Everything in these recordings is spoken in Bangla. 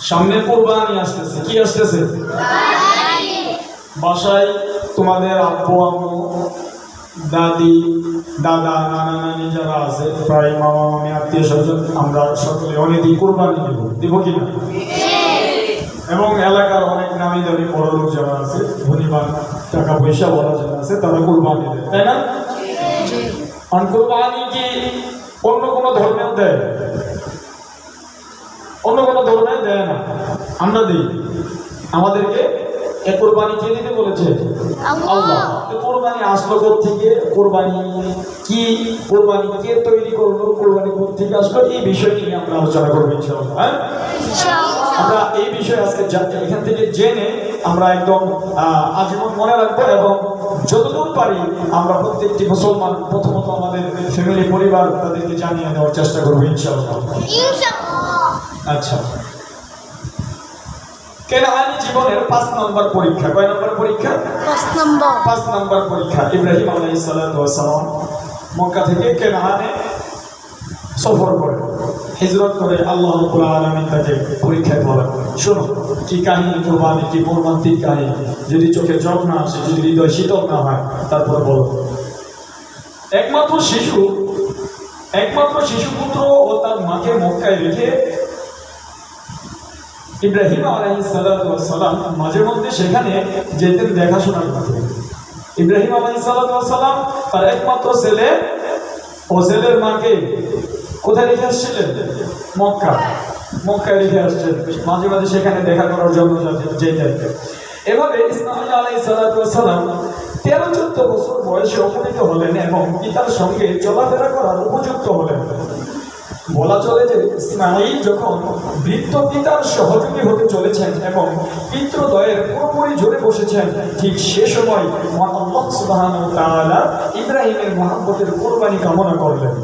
সামনে কুরবানি আসতেছে। কি আসতেছে? বাসায় তোমাদের আব্বু আম্মু, দাদি দাদা, নানা নানি যারা আছে, প্রায় মামা মামি, আত্মীয় স্বজন, আমরা সকলে অনেকেই কুরবানি দিব কিনা? এবং এলাকার অনেক নামি দামি বড় লোক যারা আছে, ধনীবান টাকা পয়সা বলা যারা আছে, তারা কুরবানি দেয়, তাই না? কারণ কুরবানি কি অন্য কোনো ধর্মেও দেয়? অন্য কোনো ধর্মে দেয় না, আমরা দিই। আমাদেরকে কোরবানি কে দিতে বলেছে? আল্লাহ। কোরবানি আসলো কোত্থেকে? কোরবানি কি, কোরবানি কে তৈরি করলো, কোরবানি কোত্থেকে আসলো, এই বিষয় নিয়ে আমরা আলোচনা করবো ইনশাআল্লাহ। হ্যাঁ, আমরা এই বিষয়ে আজকে এখান থেকে জেনে আমরা একদম আজীবন মনে রাখবো এবং যতদূর পারি আমরা প্রত্যেকটি মুসলমান প্রথমত আমাদের ফ্যামিলি পরিবার তাদেরকে জানিয়ে দেওয়ার চেষ্টা করবো ইনশাআল্লাহ। আচ্ছা, কেনানি জীবনের 5 নম্বর পরীক্ষা। কয় নম্বর পরীক্ষা? 5 নম্বর পরীক্ষা। ইব্রাহিম আলাইহিস সালাতু ওয়াস সালাম মক্কা থেকে কেনানে সফর করে, হিজরত করে, আল্লাহ রাব্বুল আলামিন তাকে পরীক্ষায় ফেলেন। শোনো কি কাহিনী, কুরবানি কি মর্মান্তিক কাহিনী। যদি চোখে জল না আসে, যদি হৃদয় শীতল না হয়, তারপর বলো। একমাত্র শিশু পুত্র ও তার মাকে মক্কায় রেখে ইব্রাহিম আলাইহিস সালাতু ওয়াস সালাম মাঝে মধ্যে সেখানে যেতেন দেখাশোনা করতে। ইব্রাহিম আলাইহিস সালাতু ওয়াস সালাম তার একমাত্র ছেলে ও ছেলের মাকে কোথায় রেখে আসছিলেন? মক্কায় রেখে আসছেন। মাঝে মাঝে সেখানে দেখা করার জন্য যেতেন। এভাবে ইসমাঈল আলাইহিস সালাতু ওয়াস সালাম 13-14 বছর বয়সে উপনীত হলেন এবং পিতার সঙ্গে চলাফেরা করার উপযুক্ত হলেন। বলা চলে যে ইসমাঈল যখন বৃদ্ধ পিতার সহযোগী হতে চলেছেন এবং পিতৃদয়ের পুরোপুরি জোরে বসেছেন, ঠিক সে সময় আল্লাহ সুবহানাহু ওয়া তাআলা ইব্রাহিমের মহব্বতের কুরবানি কামনা করলেন।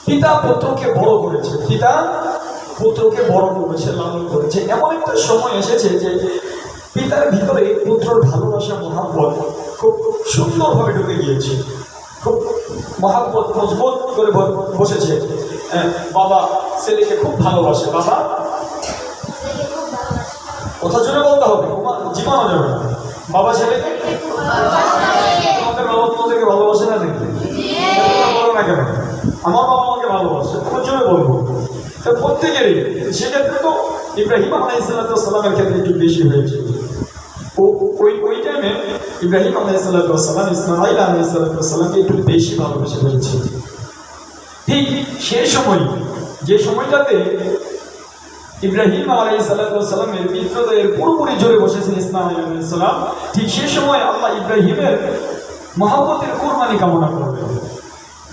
পিতা পুত্রকে বড় করেছে, লালন করেছে। এমন একটা সময় এসেছে যে পিতার ভিতরে পুত্রর ভালোবাসা, মহব্বত খুব সুন্দরভাবে ঢুকে গিয়েছে, খুব মহব্বত মজবুত করে বসেছে। বাবা ছেলেকে খুব ভালোবাসে। বাবা কথা জোরে বলতে হবে, জীবনও যাবে না। বাবা ছেলেকে, তোমাদের বাবা তোমাদেরকে ভালোবাসে না নাকি? বলো না কেন? আমার বাবা আমাকে ভালোবাসে, তোমার জন্য বলবো। প্রত্যেকেরই সেক্ষেত্রে তো ইব্রাহিম আলাইহিস সালামের ক্ষেত্রে একটু বেশি হয়েছে। ওই টাইমে ইব্রাহিম আলাইহিস সালাম ইসমাঈল আলাইহিস সালামকে একটু বেশি ভালোবেসে ফেলেছে। ঠিক সেই সময়, যে সময়টাতে ইব্রাহিম আলাইহিস সালামের পিতৃদয়ের পুরোপুরি জোরে বসেছেন ইসমাঈল আলাইহিস সালাম, ঠিক সেই সময় আল্লাহ ইব্রাহিমের মহব্বতের কুরবানি কামনা করলেন।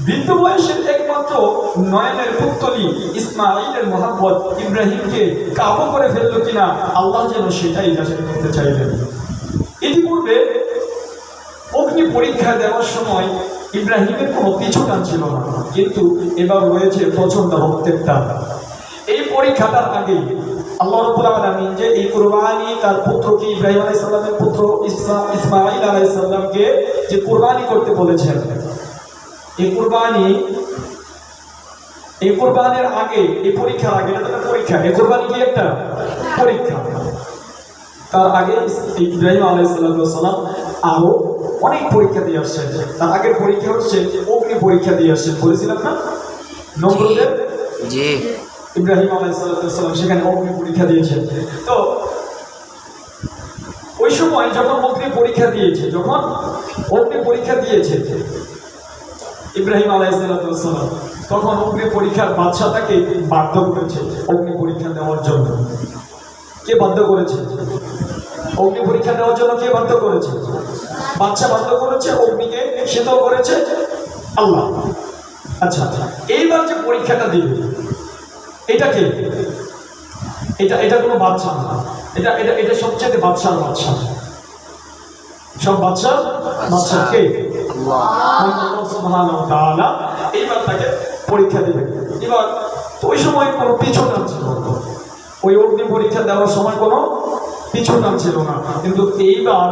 বৃদ্ধ বয়সের একমাত্র নয়নের পুত্তলি ইসমাঈলের মহব্বত ইব্রাহিমকে কাবু করে ফেলল কিনা আল্লাহ যেন সেটাই যাচাই করতে চাইলেন। ইতিপূর্বে অগ্নি পরীক্ষা দেওয়ার সময় ইব্রাহিমের কোনো পিছু টান ছিল না, কিন্তু এবার রয়েছে প্রচন্ড রক্তের টান। এই পরীক্ষাটার আগে আল্লাহ রাব্বুল আলামিন যে এই কুরবানি তার পুত্রকে, ইব্রাহিম আলাইহিস সালামের পুত্র ইসমাঈল আলাইহিস সালামকে যে কুরবানি করতে বলেছেন, এই কুরবানির আগে, এই পরীক্ষার আগে, এটা একটা পরীক্ষা, এই কুরবানি কি একটা পরীক্ষা। তার আগে ইব্রাহিম আলাইহিস সালাম আরো অনেক পরীক্ষা দিয়ে আসছেন। তার আগের পরীক্ষা হচ্ছে অগ্নি পরীক্ষা দিয়ে আসছেন, বলেছিলাম না? নমরুদের ইব্রাহিম আলাইহিস সালাম সেখানে অগ্নি পরীক্ষা দিয়েছেন। তো ওই সময় যখন অগ্নি পরীক্ষা দিয়েছে ইব্রাহিম আলাইহিস সালাম, তখন অগ্নি পরীক্ষার বাদশা তাকে বাধ্য করেছে অগ্নি পরীক্ষা দেওয়ার জন্য। কে বাধ্য করেছে? অগ্নি পরীক্ষা দেওয়ার জন্য কে বাধ্য করেছে? বাদশা বাধ্য করেছে, অগ্নিকে শীতল করেছে আল্লাহ। আচ্ছা, এইবার যে পরীক্ষাটা দিবে এটা কে? এটা কোনো বাদশা না, এটা সবচেয়ে বাদশার বাদশা। সব বাদশা কে? আল্লাহ সুবহানাহু ওয়া তাআলা। এইবার তাকে পরীক্ষা দিবে। এবার ওই সময় কোনো পিছু টান ছিল না, ওই অগ্নি পরীক্ষা দেওয়ার সময় কোনো পিছু টান ছিল না, কিন্তু এইবার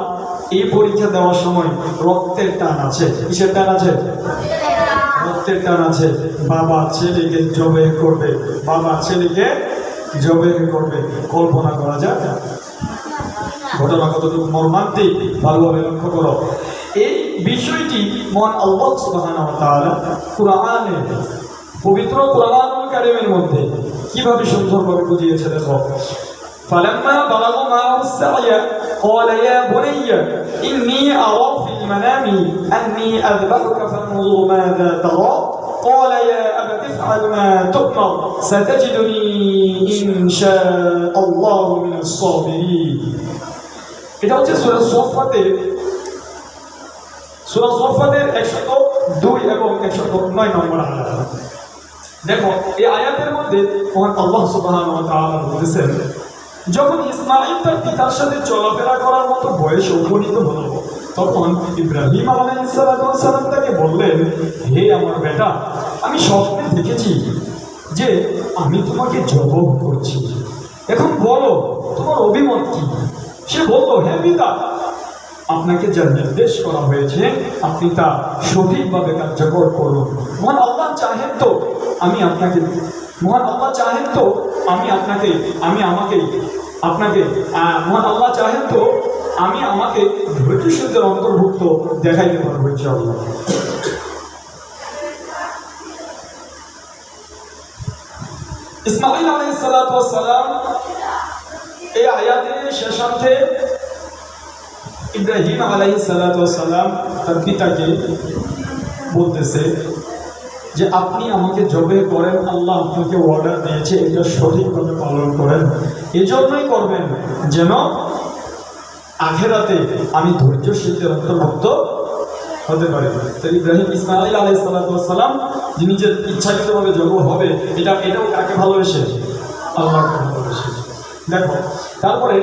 এই পরীক্ষা দেওয়ার সময় রক্তের টান আছে। কিসের টান আছে? প্রত্যেক টান আছে। বাবা ছেলেকে জবে করবে, বাবা ছেলেকে জবে করবে, কল্পনা করা যায় না। ঘটনা কতটুকু মর্মান্তিক ভালোভাবে লক্ষ্য করো। এই বিষয়টি মহান আল্লাহ সুবহানাহু ওয়া তাআলা কুরআনে, পবিত্র কুরআনুল কারীমের মধ্যে কিভাবে সুন্দরভাবে বুঝিয়েছে দেখো। فلما بلغ معه السعي قال يا بني إني أرى في المنام أني أذبحك فانظر ماذا ترى قال يا أبت افعل ما تؤمر ستجدني إن شاء الله من الصابرين। এটা হচ্ছে সূরা সফফাতের 102 এবং 109 নম্বর আয়াত। দেখো এই আয়াতের মধ্যে মহান আল্লাহ সুবহানাহু ওয়া তাআলা বলেছেন, যখন ইসমাঈল তার পিতার সাথে চলাফেরা করার মতো বয়সে উপনীত হল, তখন ইব্রাহিম আলাইহিস সালাম তাকে বললেন, হে আমার বেটা, আমি স্বপ্নে দেখেছি যে আমি তোমাকে জবাহ করছি, এখন বলো তোমার অভিমত কি? সে বলল, হে পিতা, আপনাকে যা নির্দেশ করা হয়েছে আপনি তা সঠিকভাবে কার্যকর করুন। মহান আল্লাহ চাহেন তো আমি আপনাকে মহান আল্লাহ চাহেন তো আমি আমাকে ধৈর্যশীলদের অন্তর্ভুক্ত দেখাইতে পারবো ইনশাআল্লাহ। ইসমাঈল আলাইহিস সালাম এই আয়াতের শেষার্ধে ইব্রাহিম আলাইহিস সালাম তার পিতাকে বলতেছে যে আপনি আমাকে জবে করেন, আল্লাহ আপনাকে অর্ডার দিয়েছে, এটা সঠিকভাবে পালন করেন, এজন্যই করবেন যেন আখিরাতে আমি ধৈর্যশীলদের অন্তর্ভুক্ত হতে পারি। তো ইব্রাহিম ইসমাঈল আলাইহিস সালাম যিনি যে ইচ্ছাকৃতভাবে জবে হবে, এটাও কাকে ভালোবেসে? আল্লাহকে ভালোবেসে। দেখো তারপরে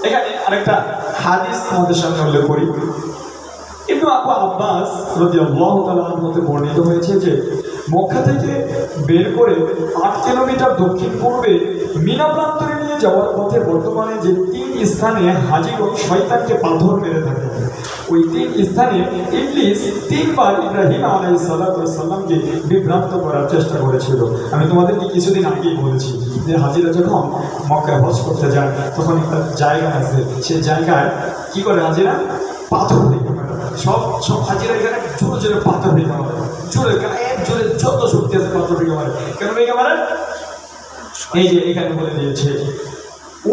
এখানে আরেকটা হাদিস আমাদের সামনে উল্লেখ করি। ইবনে আবু আব্বাস রাদিয়াল্লাহু তাআলা আনহু বর্ণিত হয়েছে যে মক্কা থেকে বের করে 8 কিলোমিটার দক্ষিণ পূর্বে মিনা প্রান্তরে নিয়ে যাওয়ার পথে বর্তমানে যে 3 স্থানে হাজিগণ শয়তানকে পাথর মেরে থাকে, ওই 3 স্থানে ইবলিস 3 বার ইব্রাহিম আলাইহিস সালামকে বিভ্রান্ত করার চেষ্টা করেছিল। আমি তোমাদেরকে কিছুদিন আগেই বলেছি যে হাজিরা যখন মক্কায় হজ করতে যায় তখন একটা জায়গা আছে, সেই জায়গায় কি করে হাজিরা? পাথর দিকে সব হাজিরা এখানে জোরে জোরে পাথর দিকে মারে, জোরে এক জোরে যত শক্তি আছে পাথর দিকে মারে। কেন দিকে মারে? এই যে এখানে বলে দিয়েছে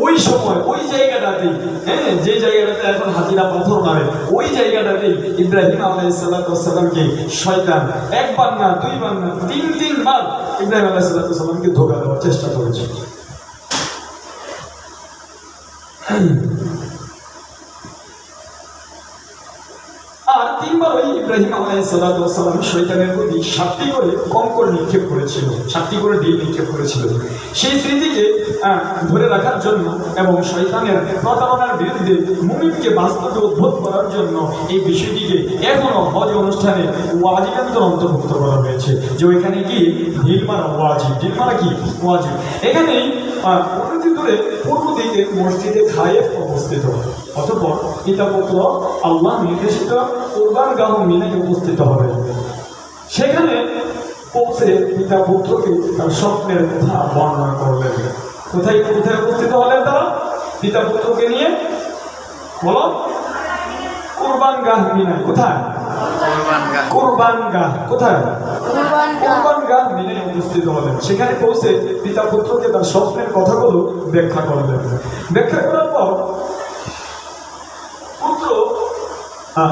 ওই সময় ওই জায়গাটাতেই, হ্যাঁ, যে জায়গাটাতে এখন হাজিরা পাথর মারে, ওই জায়গাটাতেই ইব্রাহিম আলাইহিস সালামকে শয়তান 1 বার না 2 বার না 3 বার ইব্রাহিম আলাইহিস সালামকে ধোঁকা দেওয়ার চেষ্টা করেছে। আর 3 বার ওই ইব্রাহিম আলাইহিস সালাম শয়তানের প্রতি 7টি করে কঙ্কর নিক্ষেপ করেছিল, 7টি করে ডিম নিক্ষেপ করেছিল। সেই স্মৃতিকে ধরে রাখার জন্য এবং শয়তানের প্রতারণার বিরুদ্ধে মুমিনকে বাস্তবে উদ্বোধ করার জন্য এই বিষয়টিকে এখনো হজ অনুষ্ঠানে ওয়াজিবের অন্তর্ভুক্ত করা হয়েছে, যে ওইখানে কি ঢিল মারা ওয়াজিব। ঢিল মারা কি? ওয়াজিব। এখানেই অনতি দূরে পূর্ব দিকে মসজিদে খায়েফ অবস্থিত। অতঃপর পিতা পুত্র আল্লাহ নির্দেশিত কুরবানগাহ মিনায় উপস্থিত হবে। সেখানে পৌঁছে পিতা পুত্রকে তার স্বপ্নের কথা বর্ণনা করলেন। কোথায় কোথায় উপস্থিত হলেন তারা? পিতা পুত্রকে নিয়ে বলো, কুরবানগাহ মিনায়। কোথায়? কুরবানগাহ। কোথায়? কুরবানগাহ মিনায় উপস্থিত হলেন। সেখানে পৌঁছে পিতা পুত্রকে তার স্বপ্নের কথাগুলো ব্যাখ্যা করলেন। ব্যাখ্যা করার পর পুত্র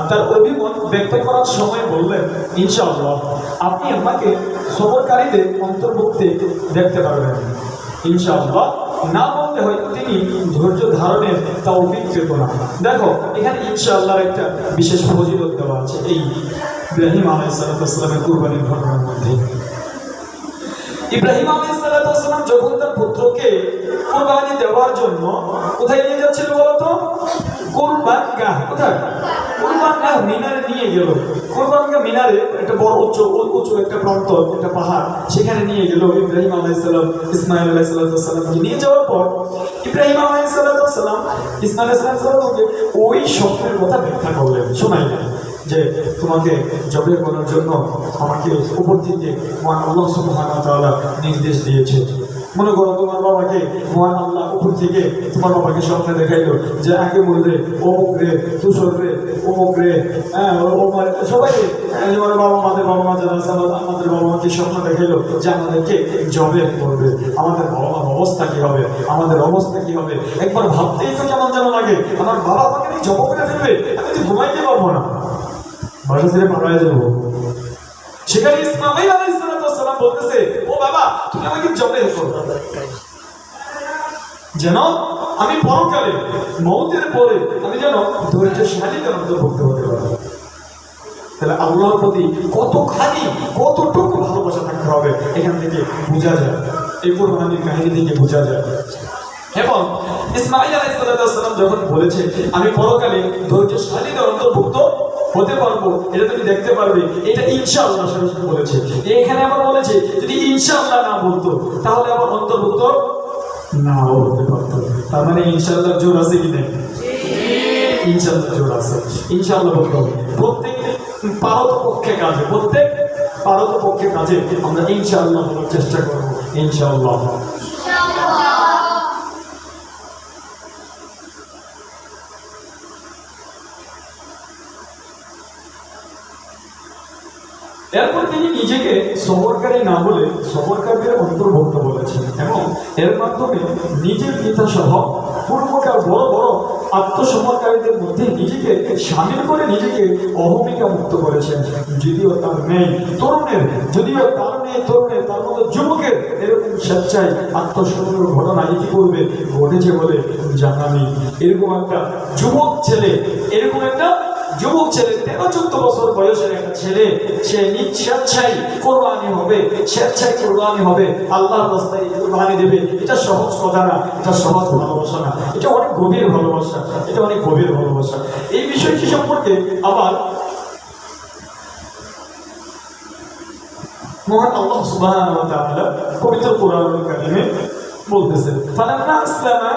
তার অভিমত ব্যক্ত করার সময় বললেন, ইনশাআল্লাহ আপনি আমাকে সফরকারীদের অন্তর্ভুক্তে দেখতে পারবেন। ইনশাআল্লাহ না বলতে হয়তো তিনি ধৈর্য ধারণের তৌফিক পেত না। দেখো এখানে ইনশাআল্লাহর একটা বিশেষ ফজিলত দেওয়া আছে এই ইব্রাহিম আলাইহিস সালামের কুরবানির ঘটনার মধ্যে। ইব্রাহিম আলাইহিস সালাম যখন তার পুত্রকে কুরবানি দেওয়ার জন্য কোথায় নিয়ে যাচ্ছিল বলতো? কুরবানগাহ। কোথায়? কুরবানগাহ মিনারে নিয়ে গেল। কুরবানগাহ মিনারে একটা বড় উঁচু একটা প্রান্ত, একটা পাহাড়, সেখানে নিয়ে গেল ইব্রাহিম আলাইহিস সালাম ইসমাঈল আলাইহিস সালামকে নিয়ে যাওয়ার পর ইব্রাহিম আলাইহিস সালাম ইসমাঈল আলাইহিস সালামকে ওই স্বপ্নের কথা ব্যাখ্যা করলেন, শোনাইলেন। যে তোমাকে জবে করার জন্য আমাকে উপর থেকে মহান আল্লাহ সুবহানাহু ওয়া তাআলা নির্দেশ দিয়েছে। মনে করো তোমার বাবাকে মহান আল্লাহ উপর থেকে তোমার বাবাকে স্বপ্নে দেখাইলো যে আগে বললে অমুক রে, তুষর রে, অমুক রে, সবাই আমার বাবা মাদের বাবা মা যারা আছে আমাদের বাবা মাকে স্বপ্ন দেখাইলো যে আমাদেরকে জবে করবে, আমাদের বাবা মার অবস্থা কি হবে, আমাদের অবস্থা কি হবে। একবার ভাবতেই তো কেমন যেন লাগে, আমার বাবা আমাকে জব করে ফেলবে, আমি তো ঘুমাইতে পারবো না, বাসা ছেড়ে পালায় যাবো। সেখানে ইসমাঈল আলাইহিস সালাম বলতেছে, ও বাবা তুমি আমাকে জবে করো যেন আমি পরকালে মওতের পরে আমি যেন ধৈর্যশালীদের অন্তর্ভুক্ত হতে পারি। তাহলে আল্লাহর প্রতি কতখানি কতটুকু ভালোবাসা থাকতে হবে এখান থেকে বোঝা যায়, এই কোরবানির কাহিনী থেকে বোঝা যায়। এবং ইসমাঈল আলাইহিস সালাম যখন বলেছে আমি পরকালে ধৈর্যশালীদের অন্তর্ভুক্ত হতে পারবো, এটা তুমি দেখতে পারবে, এটা ইনশাআল্লাহ সরাসরি বলেছে। এখানে আবার বলেছে যদি ইনশাআল্লাহ না বলতো তাহলে আবার অন্তর্ভুক্ত নাও হতে পারতো। তার মানে ইনশাআল্লাহ জোর আছে কি নেই? ইনশাআল্লাহ জোর আছে। ইনশাআল্লাহ বলতে হবে প্রত্যেক পারতপক্ষে কাজে, প্রত্যেক পারতপক্ষে কাজে আমরা ইনশাআল্লাহ বলার চেষ্টা করবো। ইনশাআল্লাহ। এরপর তিনি নিজেকে সফরকারী না বলে সফরকারীদের অন্তর্ভুক্ত বলেছেন এবং এর মাধ্যমে নিজের পিতা সহ পূর্বকার বড় বড় আত্মসমর্পণকারীদের মধ্যে নিজেকে সামিল করে নিজেকে অহমিকা মুক্ত করেছেন। যদিও তার মেয়ে তরুণের, তার মতো যুবকের এরকম স্বেচ্ছায় আত্মসমর্পণের ঘটনা ইতিপূর্বে ঘটেছে বলে জানা নেই। এরকম একটা যুবক ছেলে 13-14 বছর বয়সের একটা ছেলে, সে স্বেচ্ছায় কোরবানি হবে, আল্লাহর রাস্তায় কোরবানি দেবে। এটা সহজ কথা না, এটা সহজ ভালোবাসা না, এটা অনেক গভীর ভালোবাসা। এই বিষয়টি সম্পর্কে আবার মহান আল্লাহ সুবহানাহু ওয়া তাআলা পবিত্র কোরআনুল কারীমে বলতেছেন, ফালাম্মা আসলামা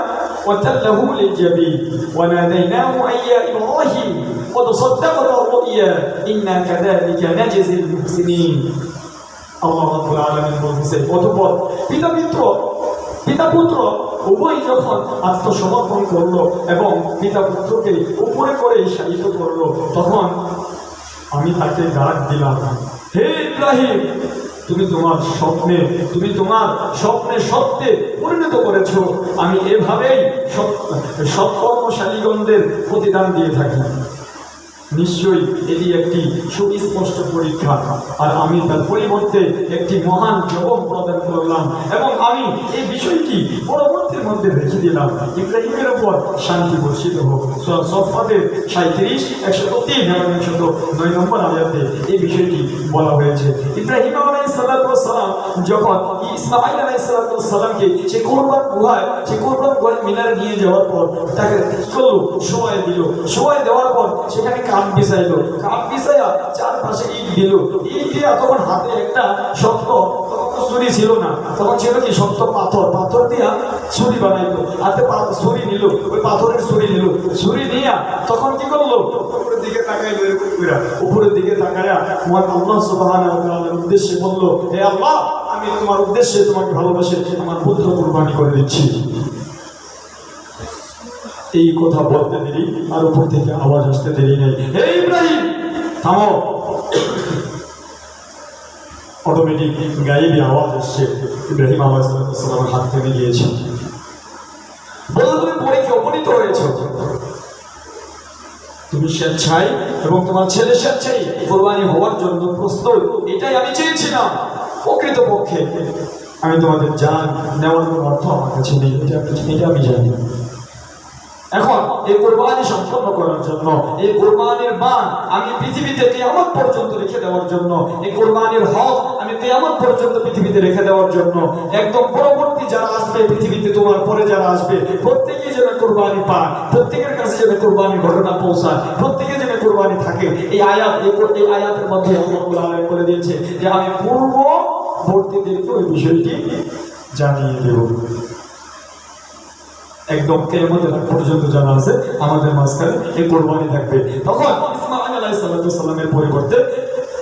ওয়া তাল্লাহু লিল-জাবিন ওয়া নাদাইনাহু আইয়া ইব্রাহিম قد صدقت الرؤيا إنا كذلك نجزي المحسنين। আল্লাহ রাব্বুল আলামিন বলতেছেন, অতঃপর পিতা পুত্র উভয় যখন আত্মসমর্পণ করলো এবং পিতা পুত্রকে উপরে করে শায়িত করলো, তখন আমি তাকে ডাক দিলাম, হে ইব্রাহিম, তুমি তোমার স্বপ্নে সত্যে পরিণত করেছো। আমি এভাবেই সৎকর্মশালীগণদের প্রতিদান দিয়ে থাকি। নিশ্চয়ই এটি একটি সুস্পষ্ট পরীক্ষা, আর আমি তার পরিবর্তে একটি মহান জবাব প্রদান করলাম এবং আমি এই বিষয়টি পরবর্তীর মধ্যে রেখে দিলাম, ইব্রাহিমের উপর শান্তি বর্ষিত হোক। সূরা সফফাতের 37, 103 এবং 109 নম্বর আয়াতে এই বিষয়টি বলা হয়েছে। ইব্রাহিম আলাইহিস সালাম যখন ইসমাঈল আলাইহিস সালামকে সে কোরবান গুহায় মিনারে নিয়ে যাওয়ার পর তাকে সময় দেওয়ার পর সেখানে কাঠ বিছাইয়া চারপাশে ইট দিল। ইট দিয়া তখন হাতে একটা শক্ত, ছুরি ছিল না, তখন ছিল কি শক্ত পাথর দিয়া ছুরি বানাইতো। হাতে ছুরি নিল, ওই পাথরের ছুরি নিয়া তখন কি করলো, উপরের দিকে তাকাইলো, উপরের দিকে তাকায়া মহান আল্লাহ সুবহানাহু ওয়া তাআলার উদ্দেশ্যে বলল, হে আল্লাহ, আমি তোমার উদ্দেশ্যে তোমাকে ভালোবাসে আমার পুত্র কুরবানি করে দিচ্ছি। এই কথা বলতে দেরি আর উপর থেকে আওয়াজ আসতে দেরি নেই, হে ইব্রাহিম থামো। অটোমেটিক গায়েবী আওয়াজ আসছে, ইব্রাহিম আলাইহিস সালামের হাত থেকে গিয়েছে, বলল তুমি পরীক্ষা উপনীত হয়েছ, তুমি স্বেচ্ছায় এবং তোমার ছেলে স্বেচ্ছায় কোরবানি হওয়ার জন্য প্রস্তুত। এটাই আমি চেয়েছিলাম। প্রকৃতপক্ষে আমি তোমাদের জান নেওয়ার কোনো অর্থ আমার কাছে নেই, এটা আমি জানি। এখন এই কোরবানি সম্পন্ন করার জন্য, এই কোরবানির মান আমি পৃথিবীতে কিয়ামত পর্যন্ত রেখে দেওয়ার জন্য, এই কোরবানির হক আমি কিয়ামত পর্যন্ত পৃথিবীতে রেখে দেওয়ার জন্য, একদম পরবর্তী যারা আসবে পৃথিবীতে, তোমার পরে যারা আসবে, প্রত্যেকেই যেন কোরবানি পায়, প্রত্যেকের কাছে যেন কোরবানির ঘটনা পৌঁছায়, প্রত্যেকে যেন কোরবানি থাকে। এই আয়াতের মধ্যে আল্লাহ আলামিন বলে দিয়েছে যে আমি পূর্ববর্তীদেরকে ওই বিষয়টি জানিয়ে দেব। একদম কিয়ামতের পর্যন্ত জানা আছে আমাদের মাঝখানে এই কোরবানি থাকবে। তখন ইসমাঈল আলাইহিস সালামের পরিবর্তে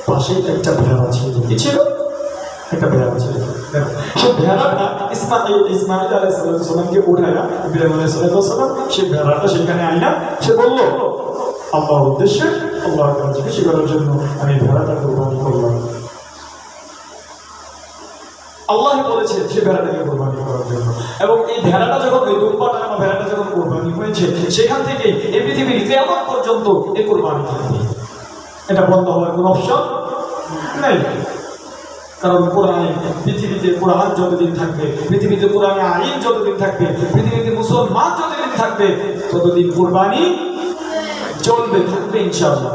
পাশে একটা ভেড়া ছিল। কি ছিল? একটা ভেড়া ছিল। সে ভেড়াটা ইসমাঈল আলাইহিস সালামকে উঠায়া ইব্রাহিম আলাইহিস সালাম সে ভেড়াটা সেখানে আইনা সে বলল, আল্লাহর উদ্দেশ্যে আল্লাহর কাছে খুশি করার জন্য আমি ভেড়াটা কুরবানি করলাম। আল্লাহ বলেছে সে ভেড়াটাকে কোরবানি করার জন্য। এবং এই ভেড়াটা যখন ওই দুম্বাটা বা ভেড়াটা যখন কোরবানি হয়েছে সেখান থেকে এই পৃথিবীর কিয়ামত পর্যন্ত এই কোরবানি থাকবে। এটা বন্ধ হওয়ার কোনো অপশন নেই। কারণ কোরআনে পৃথিবীতে কোরআন যতদিন থাকবে, পৃথিবীতে কোরআনে আইন যতদিন থাকবে, পৃথিবীতে মুসলমান যতদিন থাকবে, ততদিন কোরবানি চলবে, থাকবে ইনশাআল্লাহ।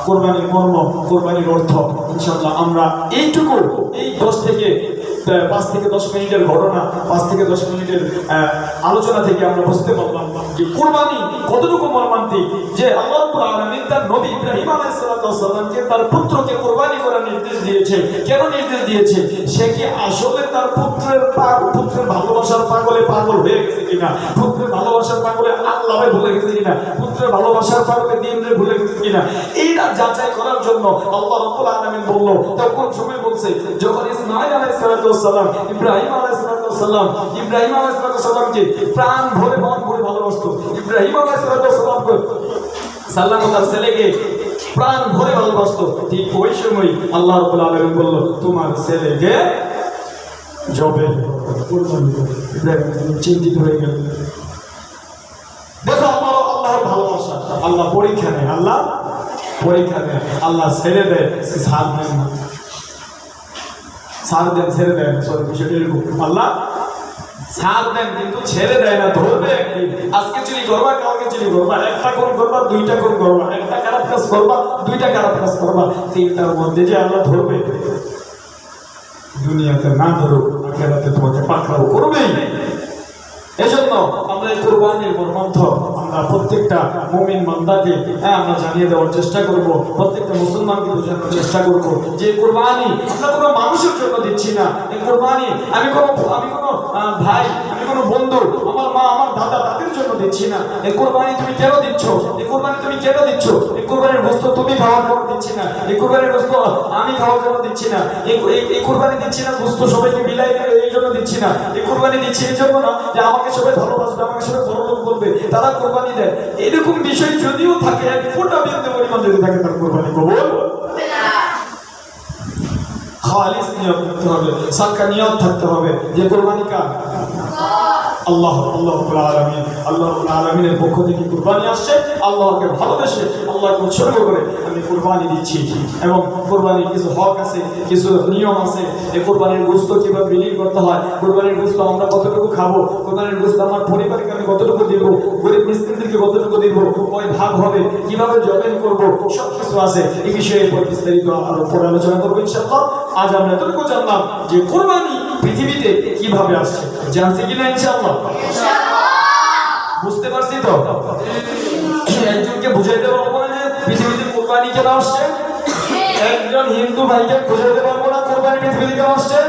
কোরবানির মর্ম, কোরবানির অর্থ ইনশাআল্লাহ আমরা এইটুকু এই 5 থেকে 10 মিনিটের ঘটনা, 5 থেকে 10 মিনিটের আলোচনা থেকে আমরা বুঝতে পারলাম যে কোরবানি কতটুকু মর্মান্তিক। যে আল্লাহ রাব্বুল আলামিন তার নবী ইব্রাহিম আলাইহিস সালামকে তার পুত্রকে কোরবানি করার নির্দেশ দিয়েছে। কেন নির্দেশ দিয়েছে? সে কি আসলে তার পুত্রের ভালোবাসার পাগলে পাগল হয়ে গেছে কিনা, পুত্রের ভালোবাসার পাগলে আল্লাহকে ভুলে গেছে কিনা, পুত্রের ভালোবাসার পাগলে দ্বীনকে ভুলে গেছে কিনা, এইটা যাচাই করার জন্য আল্লাহ রাব্বুল আলামিন বলল। তখন সময় বলছে যখন ইসমাঈল আলাইহিস সালাম ইব্রাহিম আলাইহিস সালামকে প্রাণ ভরে মন ভরে ভালোবাসতো, ইব্রাহিম আলাইহিস সালাম তার ছেলেকে প্রাণ ভরে ভালোবাসতো, ঠিক ওই সময় আল্লাহ রাব্বুল আলামিন বলল তোমার ছেলেকে জবে কুরবানি করো। ইব্রাহিম চিন্তিত হয়ে গেল। দেখো আল্লাহর ভালোবাসা, আল্লাহ পরীক্ষা নেয়, আল্লাহ পরীক্ষা নেয়, আল্লাহ ছেড়ে দেয়, সাথ দেন না, সাথ দেন ছেড়ে দেন, সরি বিষয়টা এরকম, আল্লাহ সাথ দেন কিন্তু ছেড়ে দেয় না, ধরবে একদিন। আজকে চুরি করবা, কালকে চুরি করবা, একটা কোন করবা, 2টা কোন করবা, একটা খারাপ কাজ করবা, 2টা খারাপ কাজ করবা, 3টার মধ্যে যে আল্লাহ ধরবে, দুনিয়াতে না ধরুক আখিরাতে তোমাকে পাকড়াও করবেই। এজন্য আমরা এই কুরবানির মর্মার্থ আমরা প্রত্যেকটা মুমিন বান্দাকে আমরা জানিয়ে দেওয়ার চেষ্টা করব, প্রত্যেকটা মুসলমানকে বোঝানোর চেষ্টা করব যে কুরবানি আমরা কোনো মানুষের জন্য দিচ্ছি না। এই কুরবানি আমি কোনো ভাই, আমি কোনো বন্ধু, আমার মা, আমার দাদা, তাদের জন্য দিচ্ছি না। এই কুরবানি তুমি কেন দিচ্ছ? এই কুরবানি তুমি কেন দিচ্ছ? এই কুরবানির গোশত তুমি খাওয়ার জন্য দিচ্ছি না, এই কুরবানির গোশত আমি খাওয়ার জন্য দিচ্ছি না, এই কুরবানি দিচ্ছি না গোশত সবাইকে বিলাই দেবে এই জন্য দিচ্ছি না, এই কুরবানি দিচ্ছি এই জন্য না যে আমাকে সবাই ভালোবাসবে, আমাকে সবাই বড়লোক বলবে, তারা কোরবানি দেয়। এরকম বিষয় যদিও থাকে, এক ফোঁটা বিন্দু পরিমাণ যদি থাকে তার কোরবানি কবুল হবে না। খালিস নিয়ত করতে হবে, সাক্কা নিয়ত থাকতে হবে যে কোরবানি কার? আল্লাহ রাব্বুল আলামিন, আল্লাহ রাব্বুল আলামিনের পক্ষ থেকে কুরবানি আসছে। আল্লাহকে ভালোবেসে আল্লাহকে উৎসর্গ করে আমি কুরবানি দিচ্ছি। এবং কুরবানির কিছু হক আছে, কিছু নিয়ম আছে। এই কুরবানির গোশত কিভাবে বিলি করতে হয়, কুরবানির গোশত আমরা কতটুকু খাবো, কুরবানির গোশত আমার পরিবারকে আমি কতটুকু দিব, গরিব মিসকিনদেরকে কতটুকু দিব, কয় ভাগ হবে, কিভাবে জবেন করব, সব কিছু আছে। এই বিষয়ে বিস্তারিত আরো পরে আলোচনা করবো ইনশাআল্লাহ। আজ আমরা এতটুকু জানলাম যে কুরবানি পৃথিবীতে কিভাবে আসছে, জানছি কিনা ইনশাআল্লাহ? বুঝতে পারছি তো? একজনকে বুঝাইতে পারবো না যে পৃথিবীতে কুরবানি কেন আসছে? একজন হিন্দু ভাইকে বুঝাইতে পারবো না কুরবানি পৃথিবীতে কেন আসছে?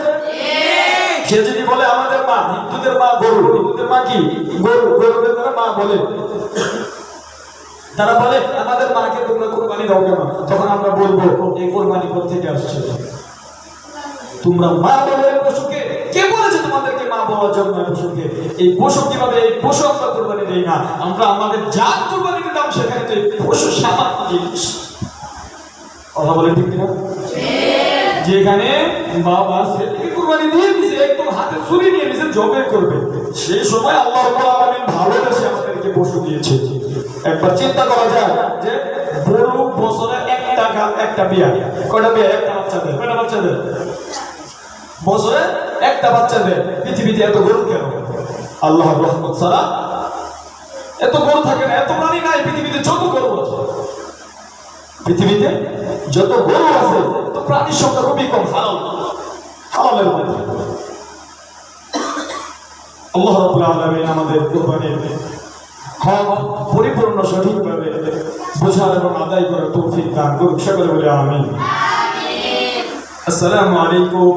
সে যদি বলে আমাদের মা, হিন্দুদের মা গরু, হিন্দুদের মা কি গরু, গরুদের তারা মা বলে, তারা বলে আমাদের মাকে তোমরা কুরবানি দাও কেন? তখন আমরা বলবো এই কুরবানি কোথা থেকে আসছে? তোমরা মা বলে পশুকে, কে বলেছে তোমাদেরকে মা বলার জন্য? পশুকে, এই পশু কিভাবে, এই পশু আমরা কুরবানি দেই না, আমরা আমাদের জাত কুরবানি দিতাম, সেখানে তো এই পশু সামান্য জিনিস। কথা বলে ঠিক কিনা? যেখানে বাবা ছেলেকে কুরবানি দিয়ে দিয়েছে, একদম হাতে ছুরি নিয়ে দিয়েছে, জবে করবে, সেই সময় আল্লাহ রাব্বুল আলামিন ভালোবেসে আমাদেরকে পশু দিয়েছে। একবার চিন্তা করা যায় যে গরু বছরে একটা বিয়া, কয়টা বিয়া? একটা বাচ্চা দেয়, কয়টা বাচ্চা দেয়? বছরে একটা বাচ্চা দেয়। পৃথিবীতে এত গরু কেন? আল্লাহর রহমত ছাড়া এত গরু থাকে না, এত প্রাণী নাই পৃথিবীতে। যত গরু আছে পৃথিবীতে, যত গরু আছে, তো প্রাণীর সংখ্যা খুবই কম, হালালের মধ্যে। আল্লাহ রাব্বুল আলামিন আমাদের কুরবানির হক পরিপূর্ণ সঠিকভাবে বোঝার এবং আদায় করার তৌফিক দান করুন। সকলে বলে আমিন। আসসালামু আলাইকুম।